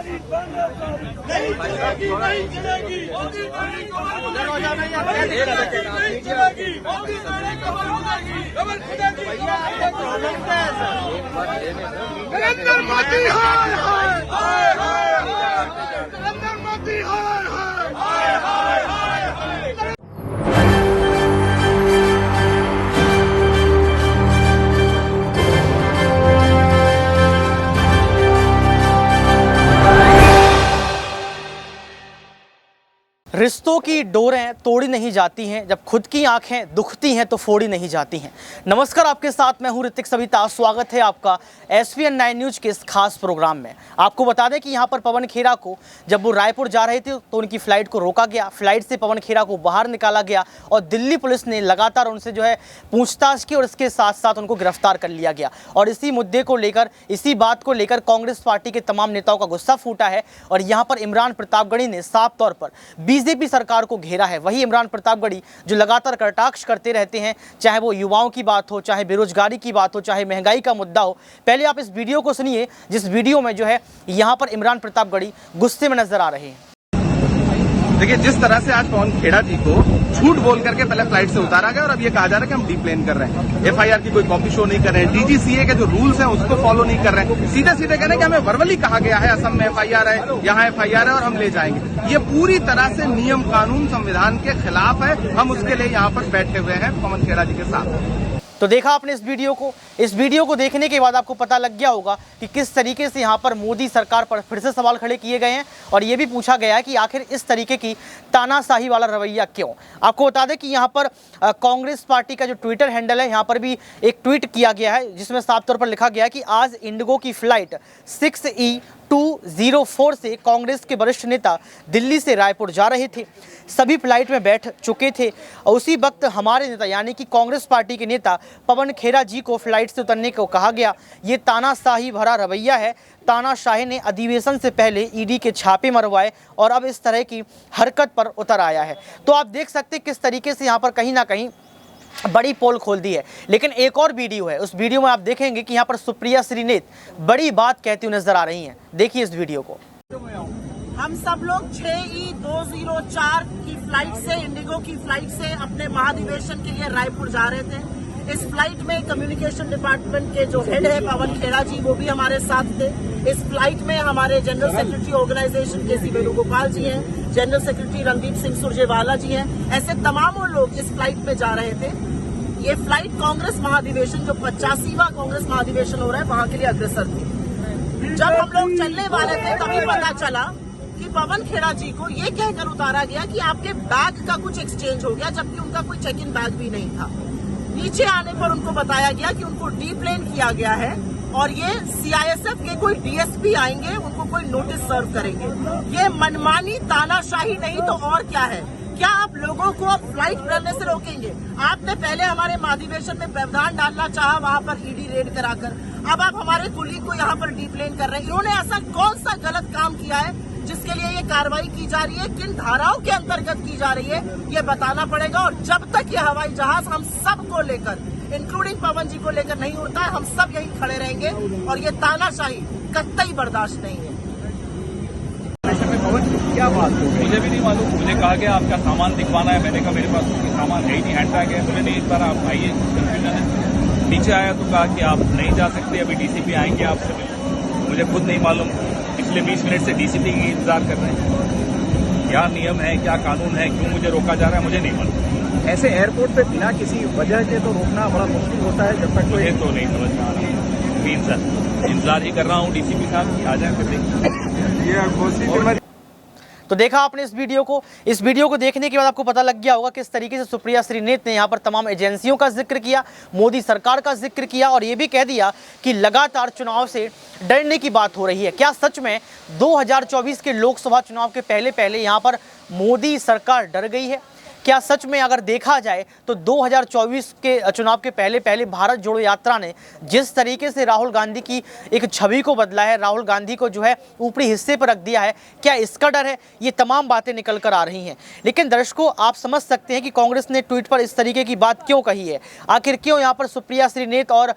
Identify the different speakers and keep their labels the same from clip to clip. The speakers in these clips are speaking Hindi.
Speaker 1: नरेंद्र मोदी हाय हाय हाय हाय, नरेंद्र मोदी हाय हाय हाय हाय हाय।
Speaker 2: रिश्तों की डोरें तोड़ी नहीं जाती हैं, जब खुद की आंखें दुखती हैं तो फोड़ी नहीं जाती हैं। नमस्कार, आपके साथ मैं हूं ऋतिक सविता। स्वागत है आपका SVN 9 न्यूज के इस खास प्रोग्राम में। आपको बता दें कि यहां पर पवन खेरा को जब वो रायपुर जा रहे थे तो उनकी फ्लाइट को रोका गया। फ्लाइट से पवन खेरा को बाहर निकाला गया और दिल्ली पुलिस ने लगातार उनसे पूछताछ की और इसके साथ साथ उनको गिरफ्तार कर लिया गया। और इसी मुद्दे को लेकर, इसी बात को लेकर कांग्रेस पार्टी के तमाम नेताओं का गुस्सा फूटा है और यहाँ पर इमरान प्रतापगढ़ी ने साफ तौर पर बीजेपी सरकार को घेरा है। वही इमरान प्रतापगढ़ी जो लगातार कटाक्ष करते रहते हैं, चाहे वो युवाओं की बात हो, चाहे बेरोजगारी की बात हो, चाहे महंगाई का मुद्दा हो। पहले आप इस वीडियो को सुनिए, जिस वीडियो में यहाँ पर इमरान प्रतापगढ़ी गुस्से में नजर आ रहे हैं।
Speaker 3: देखिए, जिस तरह से आज पवन खेड़ा जी को झूठ बोल करके पहले फ्लाइट से उतारा गया और अब ये कहा जा रहा है कि हम डीप्लेन कर रहे हैं, FIR की कोई कॉपी शो नहीं कर रहे हैं, DGCA के जो रूल्स हैं उसको फॉलो नहीं कर रहे हैं, सीधे सीधे कह रहे हैं कि हमें वर्बली कहा गया है असम में FIR है, यहाँ FIR है और हम ले जाएंगे। ये पूरी तरह से नियम कानून संविधान के खिलाफ है। हम उसके लिए यहाँ पर बैठे हुए हैं पवन खेड़ा जी के साथ।
Speaker 2: तो देखा आपने इस वीडियो को देखने के बाद आपको पता लग गया होगा कि किस तरीके से यहाँ पर मोदी सरकार पर फिर से सवाल खड़े किए गए हैं और ये भी पूछा गया है कि आखिर इस तरीके की तानाशाही वाला रवैया क्यों। आपको बता दें कि यहाँ पर कांग्रेस पार्टी का जो ट्विटर हैंडल है, यहाँ पर भी एक ट्वीट किया गया है जिसमें साफ तौर पर लिखा गया है कि आज इंडिगो की फ्लाइट 6E204 से कांग्रेस के वरिष्ठ नेता दिल्ली से रायपुर जा रहे थे। सभी फ्लाइट में बैठ चुके थे और उसी वक्त हमारे नेता यानी कि कांग्रेस पार्टी के नेता पवन खेरा जी को फ्लाइट से उतरने को कहा गया। ये तानाशाही भरा रवैया है। तानाशाही ने अधिवेशन से पहले ED के छापे मरवाए और अब इस तरह की हरकत पर उतर आया है। तो आप देख सकते हैं किस तरीके से यहाँ पर कहीं ना कहीं बड़ी पोल खोल दी है। लेकिन एक और वीडियो है, उस वीडियो में आप देखेंगे कि यहाँ पर सुप्रिया श्रीनेत बड़ी बात कहती हुई नजर आ रही हैं। देखिए इस वीडियो को।
Speaker 4: हम सब लोग 6E204 की फ्लाइट से, इंडिगो की फ्लाइट से अपने महाधिवेशन के लिए रायपुर जा रहे थे। इस फ्लाइट में कम्युनिकेशन डिपार्टमेंट के जो हेड है पवन खेड़ा जी, वो भी हमारे साथ थे। इस फ्लाइट में हमारे general secretary organisation KC Venugopal ji हैं, जनरल सेक्रेटरी रणदीप सिंह सुरजेवाला जी हैं। ऐसे तमाम लोग इस फ्लाइट में जा रहे थे। ये फ्लाइट कांग्रेस महाधिवेशन, जो 85वां कांग्रेस महाधिवेशन हो रहा है, वहां के लिए अग्रसर थी। जब हम लोग चलने वाले थे तभी पता चला कि पवन खेड़ा जी को ये कहकर उतारा गया कि आपके बैग का कुछ एक्सचेंज हो गया, जबकि उनका कोई चेक इन बैग भी नहीं था। नीचे आने पर उनको बताया गया कि उनको डीप्लेन किया गया है और ये CISF के कोई DSP आएंगे, उनको कोई नोटिस सर्व करेंगे। ये मनमानी तानाशाही नहीं तो और क्या है? क्या आप लोगों को अब फ्लाइट करने से रोकेंगे? आपने पहले हमारे महाधिवेशन में व्यवधान डालना चाहा, वहां पर ED रेड कराकर। अब आप हमारे कुलीग को यहाँ पर डीप्लेन कर रहे हैं। इन्होंने ऐसा कौन सा गलत काम किया है जिसके लिए ये कार्रवाई की जा रही है, किन धाराओं के अंतर्गत की जा रही है, ये बताना पड़ेगा। और जब तक ये हवाई जहाज हम सबको लेकर, इंक्लूडिंग पवन जी को लेकर नहीं उड़ता है, हम सब यहीं खड़े रहेंगे और ये तानाशाही कतई बर्दाश्त नहीं है।
Speaker 3: क्या बात हो?
Speaker 5: मुझे भी नहीं मालूम। मुझे कहा गया आपका सामान दिखवाना है, मैंने कहा मेरे पास सामान है ही नहीं, हैंड बैग है। मुझे नहीं, इस बार आप आइए, कंफ्यूजन है। नीचे आया तो कहा कि आप नहीं जा सकते, अभी DCP आएंगे आपसे। मुझे खुद नहीं मालूम, पिछले 20 मिनट से DCP की इंतजार कर रहे हैं। क्या नियम है, क्या कानून है, क्यों मुझे रोका जा रहा है, मुझे नहीं मालूम।
Speaker 3: ऐसे एयरपोर्ट पे बिना किसी वजह के तो रोकना बड़ा मुश्किल होता है। जब तक
Speaker 5: मुझे तो नहीं समझ में आ रहा है। प्लीज सर, इंतजार ही कर रहा हूँ DCP साहब की आ जाए, फिर देखिए।
Speaker 2: तो देखा आपने इस वीडियो को देखने के बाद आपको पता लग गया होगा किस तरीके से सुप्रिया श्रीनेत ने यहाँ पर तमाम एजेंसियों का जिक्र किया, मोदी सरकार का जिक्र किया और ये भी कह दिया कि लगातार चुनाव से डरने की बात हो रही है। क्या सच में 2024 के लोकसभा चुनाव के पहले यहाँ पर मोदी सरकार डर गई है? क्या सच में अगर देखा जाए तो 2024 के चुनाव के पहले भारत जोड़ो यात्रा ने जिस तरीके से राहुल गांधी की एक छवि को बदला है, राहुल गांधी को जो है ऊपरी हिस्से पर रख दिया है, क्या इसका डर है? ये तमाम बातें निकल कर आ रही हैं। लेकिन दर्शकों, आप समझ सकते हैं कि कांग्रेस ने ट्वीट पर इस तरीके की बात क्यों कही है। आखिर क्यों यहाँ पर सुप्रिया श्रीनेत और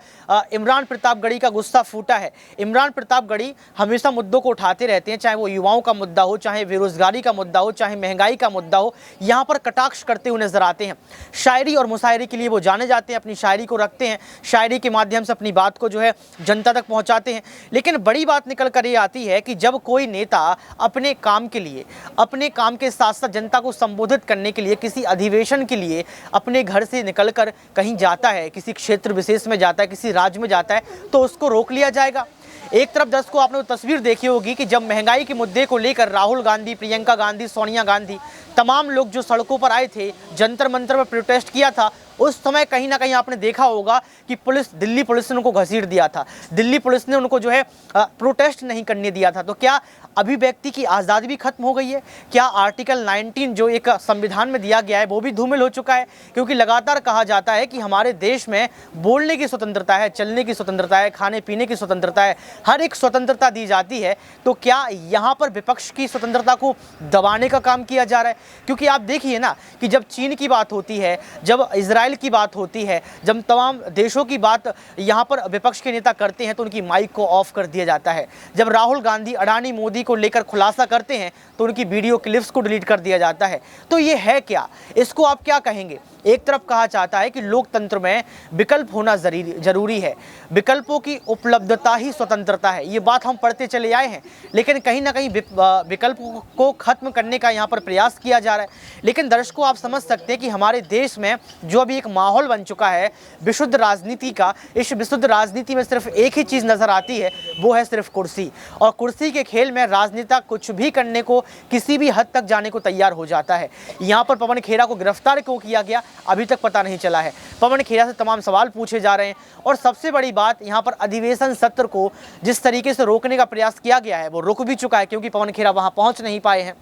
Speaker 2: इमरान प्रतापगढ़ी का गुस्सा फूटा है। इमरान प्रतापगढ़ी हमेशा मुद्दों को उठाते रहते हैं, चाहे वो युवाओं का मुद्दा हो, चाहे बेरोजगारी का मुद्दा हो, चाहे महंगाई का मुद्दा हो, यहाँ पर कटाक्ष करते हुए नजर आते हैं। शायरी और मुशायरे के लिए वो जाने जाते हैं, अपनी शायरी को रखते हैं, शायरी के माध्यम से अपनी बात को जो है जनता तक पहुंचाते हैं। लेकिन बड़ी बात निकल कर ये आती है कि जब कोई नेता अपने काम के लिए, अपने काम के साथ साथ जनता को संबोधित करने के लिए, किसी अधिवेशन के लिए अपने घर से निकलकर कहीं जाता है, किसी क्षेत्र विशेष में जाता है, किसी राज्य में जाता है, तो उसको रोक लिया जाएगा। एक तरफ दर्शकों, आपने वो तस्वीर देखी होगी कि जब महंगाई के मुद्दे को लेकर राहुल गांधी, प्रियंका गांधी, सोनिया गांधी, तमाम लोग जो सड़कों पर आए थे, जंतर मंतर पर प्रोटेस्ट किया था, उस समय कहीं ना कहीं आपने देखा होगा कि दिल्ली पुलिस ने उनको घसीट दिया था। दिल्ली पुलिस ने उनको जो है प्रोटेस्ट नहीं करने दिया था। तो क्या अभिव्यक्ति की आज़ादी भी खत्म हो गई है? क्या आर्टिकल 19 जो एक संविधान में दिया गया है वो भी धूमिल हो चुका है? क्योंकि लगातार कहा जाता है कि हमारे देश में बोलने की स्वतंत्रता है, चलने की स्वतंत्रता है, खाने पीने की स्वतंत्रता है, हर एक स्वतंत्रता दी जाती है। तो क्या यहाँ पर विपक्ष की स्वतंत्रता को दबाने का काम किया जा रहा है? क्योंकि आप देखिए ना कि जब चीन की बात होती है, जब इजराइल की बात होती है, जब तमाम देशों की बात यहाँ पर विपक्ष के नेता करते हैं तो उनकी माइक को ऑफ कर दिया जाता है। जब राहुल गांधी अडानी मोदी को लेकर खुलासा करते हैं तो उनकी वीडियो क्लिप्स को डिलीट कर दिया जाता है। तो ये है क्या? इसको आप क्या कहेंगे? एक तरफ कहा जाता है कि लोकतंत्र में विकल्प होना जरूरी है, विकल्पों की उपलब्धता ही स्वतंत्रता है। ये बात हम पढ़ते चले आए हैं, लेकिन कहीं ना कहीं विकल्पों को खत्म करने का यहाँ पर प्रयास किया जा रहा है। लेकिन दर्शकों, आप समझ सकते हैं कि हमारे देश में जो अभी एक माहौल बन चुका है विशुद्ध राजनीति का, इस विशुद्ध राजनीति में सिर्फ एक ही चीज़ नजर आती है, वो है सिर्फ कुर्सी। और कुर्सी के खेल में राजनेता कुछ भी करने को, किसी भी हद तक जाने को तैयार हो जाता है। यहाँ पर पवन खेरा को गिरफ्तार क्यों किया गया अभी तक पता नहीं चला है। पवन खेरा से तमाम सवाल पूछे जा रहे हैं। और सबसे बड़ी बात, यहाँ पर अधिवेशन सत्र को जिस तरीके से रोकने का प्रयास किया गया है वो रुक भी चुका है, क्योंकि पवन खेरा वहां पहुंच नहीं पाए हैं।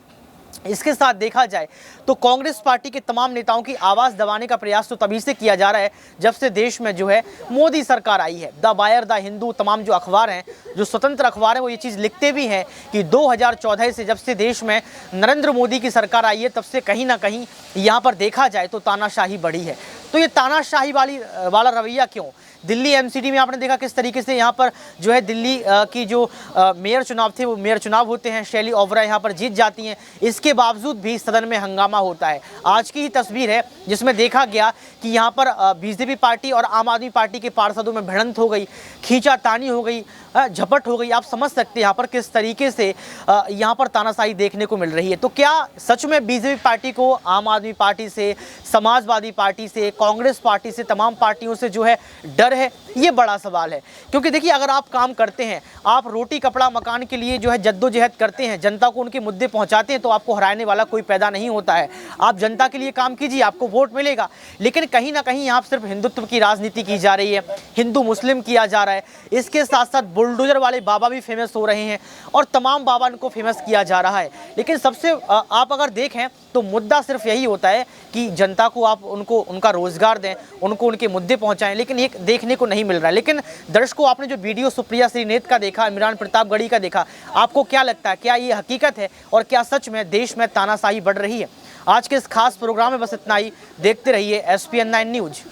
Speaker 2: इसके साथ देखा जाए तो कांग्रेस पार्टी के तमाम नेताओं की आवाज़ दबाने का प्रयास तो तभी से किया जा रहा है जब से देश में जो है मोदी सरकार आई है। द वायर, द हिंदू, तमाम जो अखबार हैं, जो स्वतंत्र अखबार हैं, वो ये चीज़ लिखते भी हैं कि 2014 से जब से देश में नरेंद्र मोदी की सरकार आई है, तब से कहीं ना कहीं यहाँ पर देखा जाए तो तानाशाही बढ़ी है। तो ये तानाशाही वाला रवैया क्यों? दिल्ली एमसीडी में आपने देखा किस तरीके से यहाँ पर जो है दिल्ली की जो मेयर चुनाव थे, वो मेयर चुनाव होते हैं, शैली ओबराय यहाँ पर जीत जाती हैं। इसके बावजूद भी सदन में हंगामा होता है। आज की ही तस्वीर है जिसमें देखा गया कि यहाँ पर बीजेपी पार्टी और आम आदमी पार्टी के पार्षदों में भिड़ंत हो गई, खींचातानी हो गई, झपट हो गई। आप समझ सकते हैं यहाँ पर किस तरीके से यहाँ पर तानाशाही देखने को मिल रही है। तो क्या सच में बीजेपी पार्टी को आम आदमी पार्टी से, समाजवादी पार्टी से, कांग्रेस पार्टी से, तमाम पार्टियों से जो है डर है? ये बड़ा सवाल है। क्योंकि देखिए, अगर आप काम करते हैं, आप रोटी कपड़ा मकान के लिए जो है जद्दोजहद करते हैं, जनता को उनके मुद्दे पहुंचाते हैं, तो आपको हराने वाला कोई पैदा नहीं होता है। आप जनता के लिए काम कीजिए, आपको वोट मिलेगा। लेकिन कहीं ना कहीं यहाँ सिर्फ हिंदुत्व की राजनीति की जा रही है, हिंदू मुस्लिम किया जा रहा है। इसके साथ साथ बुलडोजर वाले बाबा भी फेमस हो रहे हैं और तमाम बाबा को फेमस किया जा रहा है। लेकिन सबसे आप अगर देखें तो मुद्दा सिर्फ यही होता है कि जनता को आप उनका रोजगार दें, उनको उनके मुद्दे पहुंचाएं, लेकिन ये देखने को नहीं मिल रहा है। लेकिन दर्शकों, आपने जो वीडियो सुप्रिया श्रीनेत का देखा, इमरान प्रतापगढ़ी का देखा, आपको क्या लगता है? क्या ये हकीकत है और क्या सच में देश में तानाशाही बढ़ रही है? आज के इस खास प्रोग्राम में बस इतना ही। देखते रहिए SPN9 न्यूज।